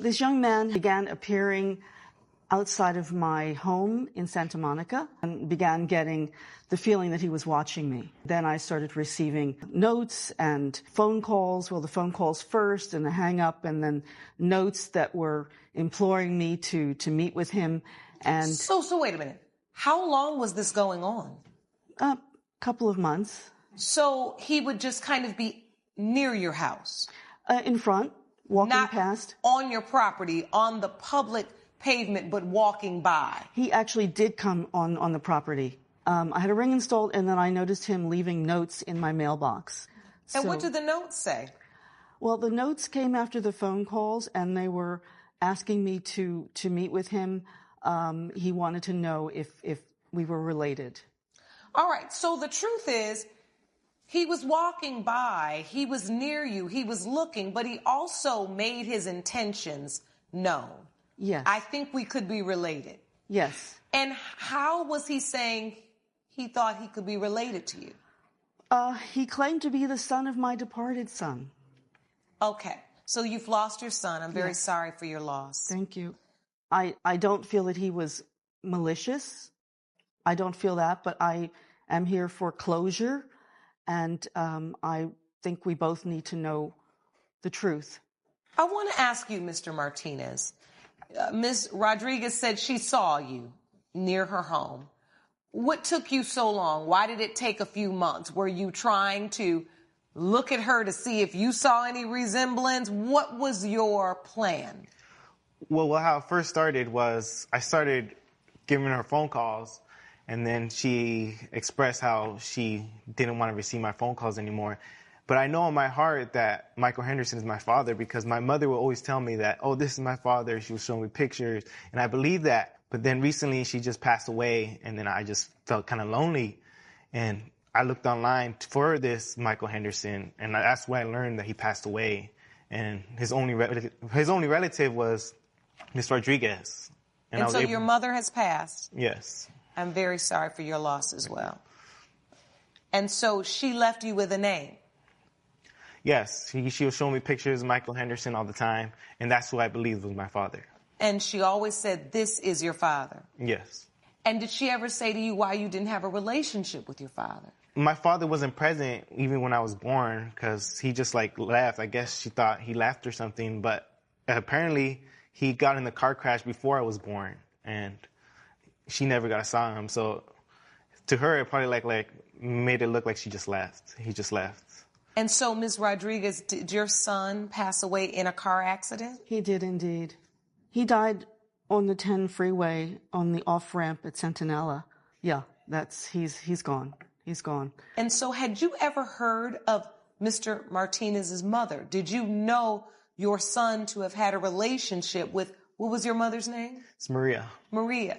This young man began appearing outside of my home in Santa Monica and began getting the feeling that he was watching me. Then I started receiving notes and phone calls. Well, the phone calls first and the hang up, and then notes that were imploring me to meet with him. And So wait a minute. How long was this going on? A couple of months. So he would just kind of be near your house? In front, walking Not past. On your property, on the public pavement, but walking by. He actually did come on the property. I had a ring installed, and then I noticed him leaving notes in my mailbox. And what did the notes say? Well, the notes came after the phone calls, and they were asking me to meet with him. He wanted to know if we were related. All right. So the truth is, he was walking by, he was near you, he was looking, but he also made his intentions known. Yes. I think we could be related. Yes. And how was he saying he thought he could be related to you? He claimed to be the son of my departed son. Okay. So you've lost your son. I'm very sorry for your loss. Thank you. I don't feel that he was malicious. I don't feel that, but I am here for closure. And I think we both need to know the truth. I want to ask you, Mr. Martinez. Ms. Rodriguez said she saw you near her home. What took you so long? Why did it take a few months? Were you trying to look at her to see if you saw any resemblance? What was your plan? Well, how it first started was I started giving her phone calls, and then she expressed how she didn't want to receive my phone calls anymore. But I know in my heart that Michael Henderson is my father, because my mother would always tell me that, oh, this is my father. She was showing me pictures, and I believed that. But then recently she just passed away, and then I just felt kind of lonely. And I looked online for this Michael Henderson, and that's where I learned that he passed away. And his only relative was Miss Rodriguez. And so your mother has passed? Yes. I'm very sorry for your loss as well. And so she left you with a name? Yes. She was showing me pictures of Michael Henderson all the time, and that's who I believed was my father. And she always said, this is your father? Yes. And did she ever say to you why you didn't have a relationship with your father? My father wasn't present even when I was born, because he just left. I guess she thought he left or something, but apparently he got in the car crash before I was born, and she never got to see him. So to her, it probably made it look like she just left. He just left. And so, Ms. Rodriguez, did your son pass away in a car accident? He did indeed. He died on the 10 freeway on the off-ramp at Centinela. Yeah, he's gone. He's gone. And so had you ever heard of Mr. Martinez's mother? Did you know your son to have had a relationship with, what was your mother's name? It's Maria. Maria.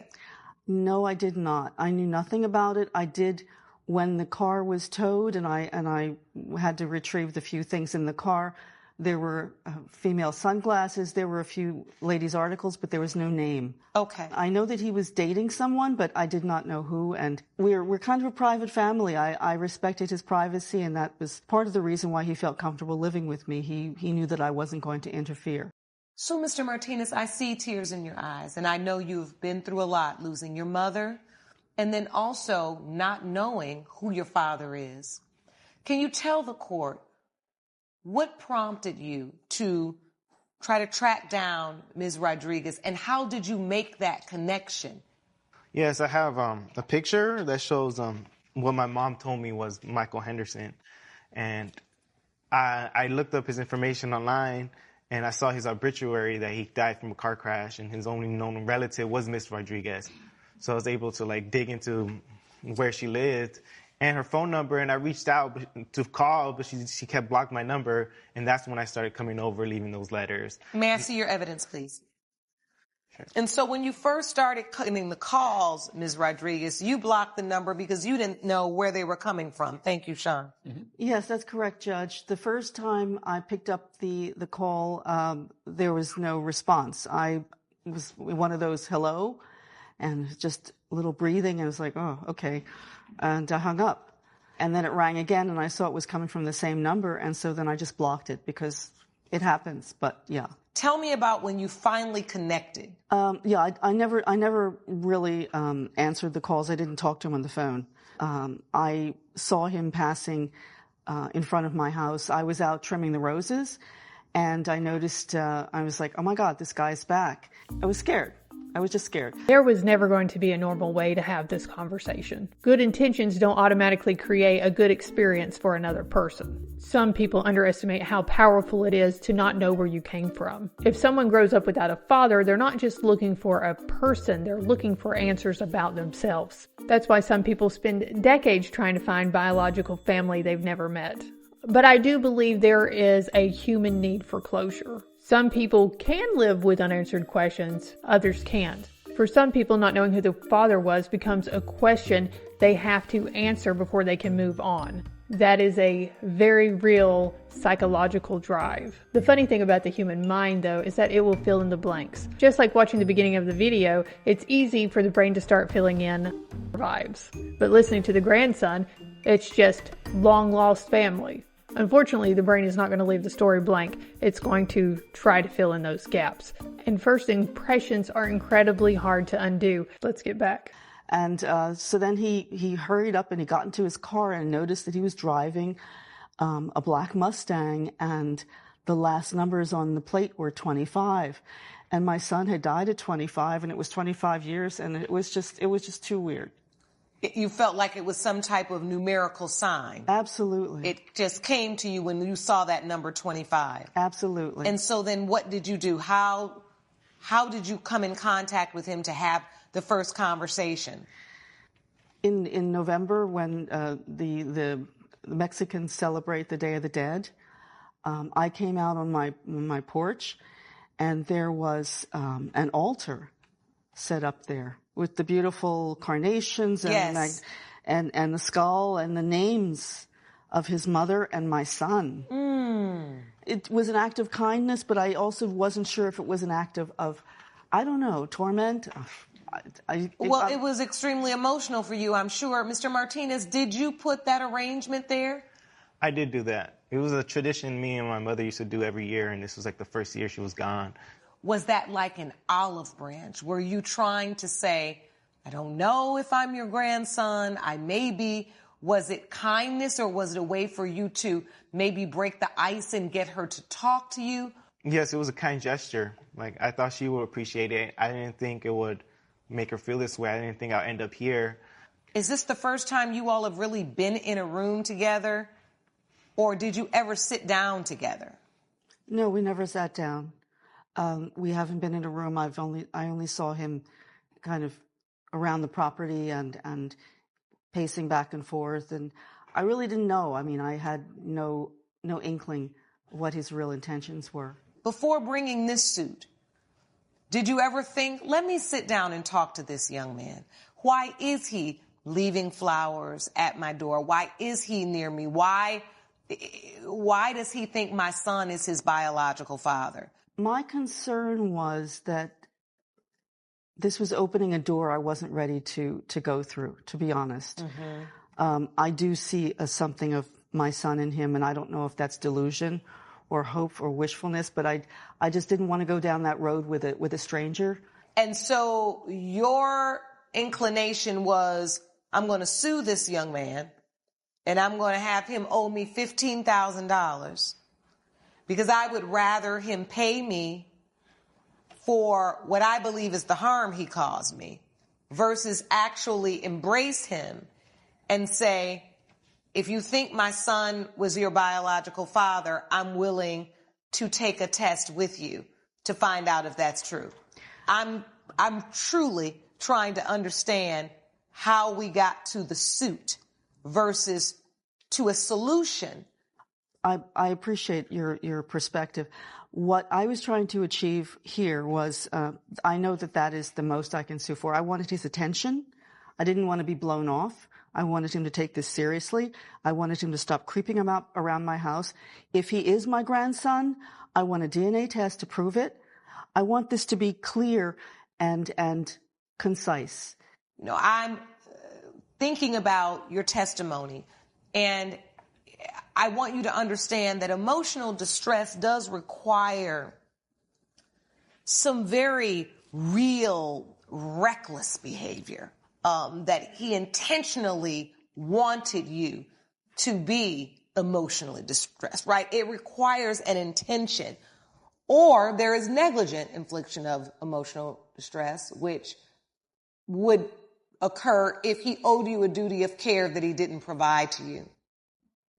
No, I did not. I knew nothing about it. I did when the car was towed and I had to retrieve the few things in the car. There were female sunglasses. There were a few ladies' articles, but there was no name. Okay. I know that he was dating someone, but I did not know who. And we're kind of a private family. I respected his privacy, and that was part of the reason why he felt comfortable living with me. He knew that I wasn't going to interfere. So, Mr. Martinez, I see tears in your eyes, and I know you've been through a lot, losing your mother, and then also not knowing who your father is. Can you tell the court what prompted you to try to track down Ms. Rodriguez, and how did you make that connection? Yes, I have a picture that shows what my mom told me was Michael Henderson. And I looked up his information online, and I saw his obituary that he died from a car crash, and his only known relative was Ms. Rodriguez. So I was able to dig into where she lived and her phone number, and I reached out to call, but she kept blocking my number, and that's when I started coming over, leaving those letters. May I see your evidence, please? Sure. And so when you first started getting the calls, Ms. Rodriguez, you blocked the number because you didn't know where they were coming from. Thank you, Sean. Mm-hmm. Yes, that's correct, Judge. The first time I picked up the call, there was no response. I was one of those hello, and just a little breathing. I was like, oh, okay. And I hung up. And then it rang again, and I saw it was coming from the same number, and so then I just blocked it because it happens. But, yeah. Tell me about when you finally connected. I never really answered the calls. I didn't talk to him on the phone. I saw him passing in front of my house. I was out trimming the roses, and I noticed, I was like, oh my God, this guy's back. I was scared. I was just scared. There was never going to be a normal way to have this conversation. Good intentions don't automatically create a good experience for another person. Some people underestimate how powerful it is to not know where you came from. If someone grows up without a father, they're not just looking for a person, they're looking for answers about themselves. That's why some people spend decades trying to find biological family they've never met. But I do believe there is a human need for closure. Some people can live with unanswered questions, others can't. For some people, not knowing who the father was becomes a question they have to answer before they can move on. That is a very real psychological drive. The funny thing about the human mind, though, is that it will fill in the blanks. Just like watching the beginning of the video, it's easy for the brain to start filling in vibes. But listening to the grandson, it's just long lost family. Unfortunately, the brain is not going to leave the story blank. It's going to try to fill in those gaps. And first impressions are incredibly hard to undo. Let's get back. And so then he hurried up and he got into his car and noticed that he was driving a black Mustang, and the last numbers on the plate were 25. And my son had died at 25, and it was 25 years, and it was just too weird. You felt like it was some type of numerical sign. Absolutely. It just came to you when you saw that number 25. Absolutely. And so then what did you do? How did you come in contact with him to have the first conversation? In November, when the Mexicans celebrate the Day of the Dead, I came out on my porch, and there was an altar set up there with the beautiful carnations and, yes, and the skull and the names of his mother and my son. It was an act of kindness, but I also wasn't sure if it was an act of I don't know, torment. It was extremely emotional for you, I'm sure. Mr. Martinez, did you put that arrangement there? I did do that. It was a tradition me and my mother used to do every year, and this was like the first year she was gone. Was that like an olive branch? Were you trying to say, I don't know if I'm your grandson, I may be? Was it kindness, or was it a way for you to maybe break the ice and get her to talk to you? Yes, it was a kind gesture. Like, I thought she would appreciate it. I didn't think it would make her feel this way. I didn't think I'd end up here. Is this the first time you all have really been in a room together? Or did you ever sit down together? No, we never sat down. We haven't been in a room. I only saw him kind of around the property and pacing back and forth, and I really didn't know. I mean, I had no inkling what his real intentions were. Before bringing this suit, did you ever think, let me sit down and talk to this young man? Why is he leaving flowers at my door? Why is he near me? Why does he think my son is his biological father? My concern was that this was opening a door I wasn't ready to go through, to be honest. Mm-hmm. I do see something of my son in him, and I don't know if that's delusion or hope or wishfulness, but I just didn't want to go down that road with a stranger. And so your inclination was, I'm going to sue this young man, and I'm going to have him owe me $15,000 because I would rather him pay me for what I believe is the harm he caused me versus actually embrace him and say, if you think my son was your biological father, I'm willing to take a test with you to find out if that's true. I'm truly trying to understand how we got to the suit versus to a solution. I appreciate your perspective. What I was trying to achieve here was, I know that is the most I can sue for. I wanted his attention. I didn't want to be blown off. I wanted him to take this seriously. I wanted him to stop creeping around my house. If he is my grandson, I want a DNA test to prove it. I want this to be clear and concise. You know, I'm thinking about your testimony, and I want you to understand that emotional distress does require some very real, reckless behavior, that he intentionally wanted you to be emotionally distressed, right? It requires an intention. Or there is negligent infliction of emotional distress, which would occur if he owed you a duty of care that he didn't provide to you.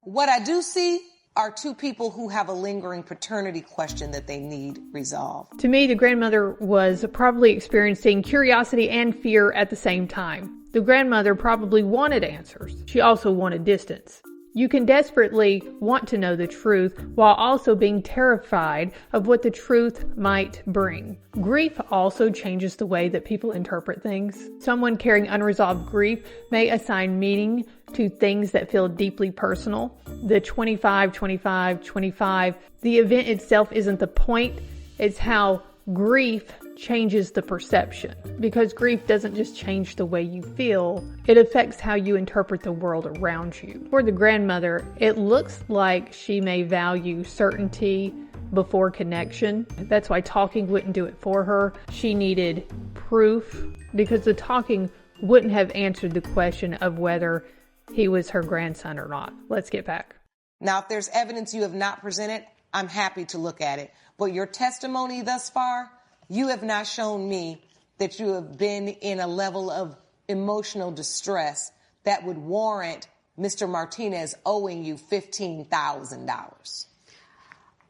What I do see are two people who have a lingering paternity question that they need resolved. To me, the grandmother was probably experiencing curiosity and fear at the same time. The grandmother probably wanted answers. She also wanted distance. You can desperately want to know the truth while also being terrified of what the truth might bring. Grief also changes the way that people interpret things. Someone carrying unresolved grief may assign meaning to things that feel deeply personal. The 25, 25, 25, the event itself isn't the point. It's how grief changes the perception, because grief doesn't just change the way you feel, it affects how you interpret the world around you. For the grandmother, it looks like she may value certainty before connection. That's why talking wouldn't do it for her. She needed proof, because the talking wouldn't have answered the question of whether he was her grandson or not. Let's get back. Now, if there's evidence you have not presented, I'm happy to look at it. But your testimony thus far, you have not shown me that you have been in a level of emotional distress that would warrant Mr. Martinez owing you $15,000.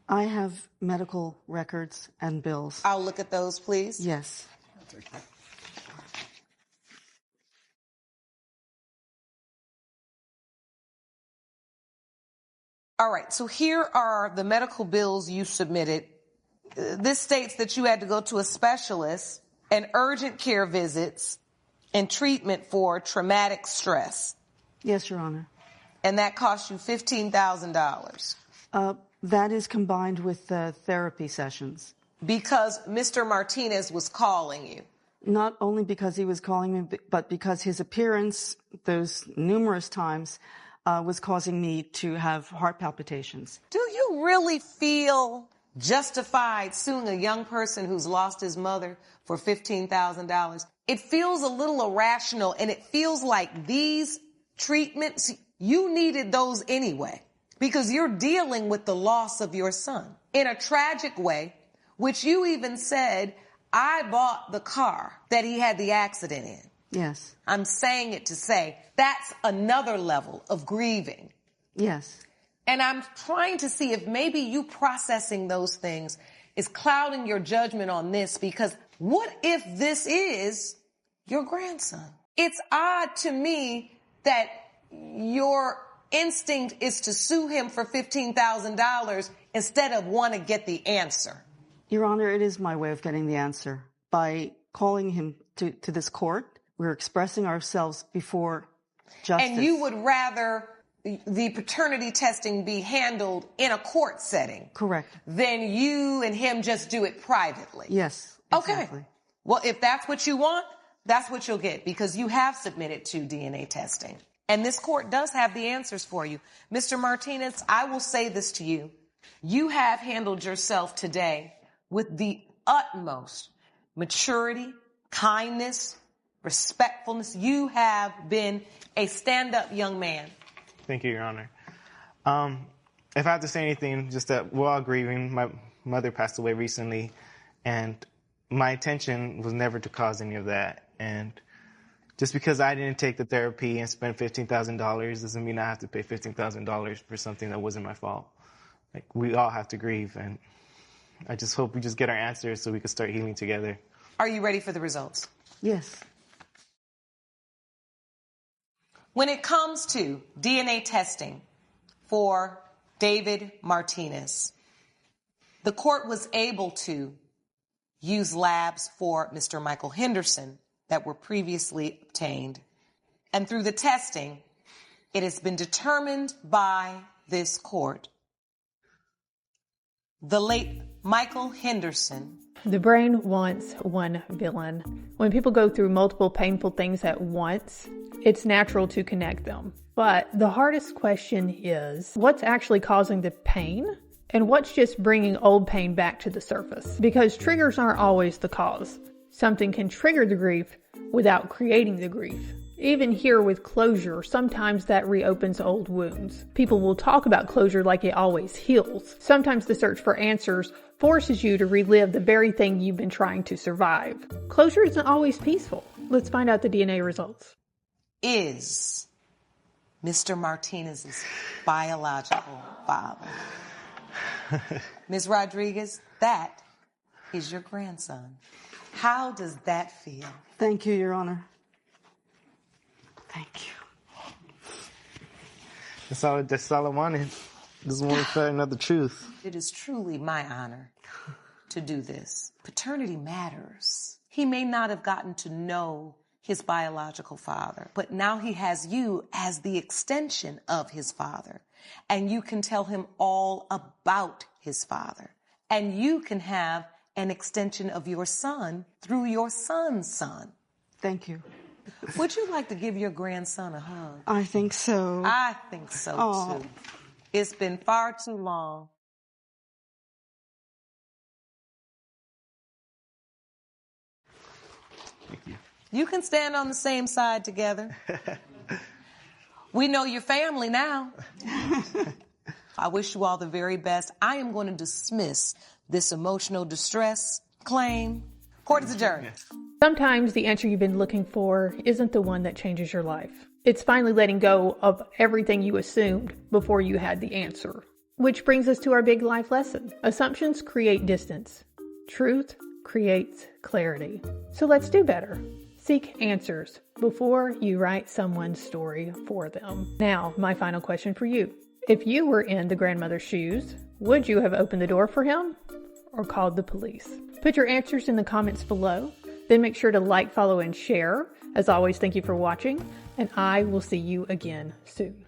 I have medical records and bills. I'll look at those, please. Yes. All right, so here are the medical bills you submitted. This states that you had to go to a specialist and urgent care visits and treatment for traumatic stress. Yes, Your Honor. And that cost you $15,000. That is combined with therapy sessions. Because Mr. Martinez was calling you. Not only because he was calling me, but because his appearance, those numerous times, was causing me to have heart palpitations. Do you really feel justified suing a young person who's lost his mother for $15,000? It feels a little irrational, and it feels like these treatments, you needed those anyway, because you're dealing with the loss of your son in a tragic way, which you even said, I bought the car that he had the accident in. Yes. I'm saying it to say that's another level of grieving. Yes. And I'm trying to see if maybe you processing those things is clouding your judgment on this, because what if this is your grandson? It's odd to me that your instinct is to sue him for $15,000 instead of want to get the answer. Your Honor, it is my way of getting the answer. By calling him to this court, we're expressing ourselves before justice. And you would rather the paternity testing be handled in a court setting. Correct. Than you and him just do it privately. Yes, exactly. Okay. Well, if that's what you want, that's what you'll get, because you have submitted to DNA testing. And this court does have the answers for you. Mr. Martinez, I will say this to you. You have handled yourself today with the utmost maturity, kindness, respectfulness. You have been a stand-up young man. Thank you, Your Honor. If I have to say anything, just that we're all grieving. My mother passed away recently, and my intention was never to cause any of that. And just because I didn't take the therapy and spend $15,000 doesn't mean I have to pay $15,000 for something that wasn't my fault. Like, we all have to grieve, and I just hope we just get our answers so we can start healing together. Are you ready for the results? Yes. When it comes to DNA testing for David Martinez, the court was able to use labs for Mr. Michael Henderson that were previously obtained. And through the testing, it has been determined by this court. The late Michael Henderson. The brain wants one villain. When people go through multiple painful things at once, it's natural to connect them. But the hardest question is, what's actually causing the pain? And what's just bringing old pain back to the surface? Because triggers aren't always the cause. Something can trigger the grief without creating the grief. Even here with closure, sometimes that reopens old wounds. People will talk about closure like it always heals. Sometimes the search for answers forces you to relive the very thing you've been trying to survive. Closure isn't always peaceful. Let's find out the DNA results. Is Mr. Martinez's biological father. Ms. Rodriguez, that is your grandson. How does that feel? Thank you, Your Honor. Thank you. That's all I wanted. Just wanted to find out the truth. It is truly my honor to do this. Paternity matters. He may not have gotten to know his biological father, but now he has you as the extension of his father. And you can tell him all about his father. And you can have an extension of your son through your son's son. Thank you. Would you like to give your grandson a hug? I think so. I think so, too. It's been far too long. Thank you. You can stand on the same side together. We know your family now. I wish you all the very best. I am going to dismiss this emotional distress claim. Court is adjourned. Sometimes the answer you've been looking for isn't the one that changes your life. It's finally letting go of everything you assumed before you had the answer. Which brings us to our big life lesson. Assumptions create distance. Truth creates clarity. So let's do better. Seek answers before you write someone's story for them. Now, my final question for you. If you were in the grandmother's shoes, would you have opened the door for him or called the police? Put your answers in the comments below. Then make sure to like, follow, and share. As always, thank you for watching, and I will see you again soon.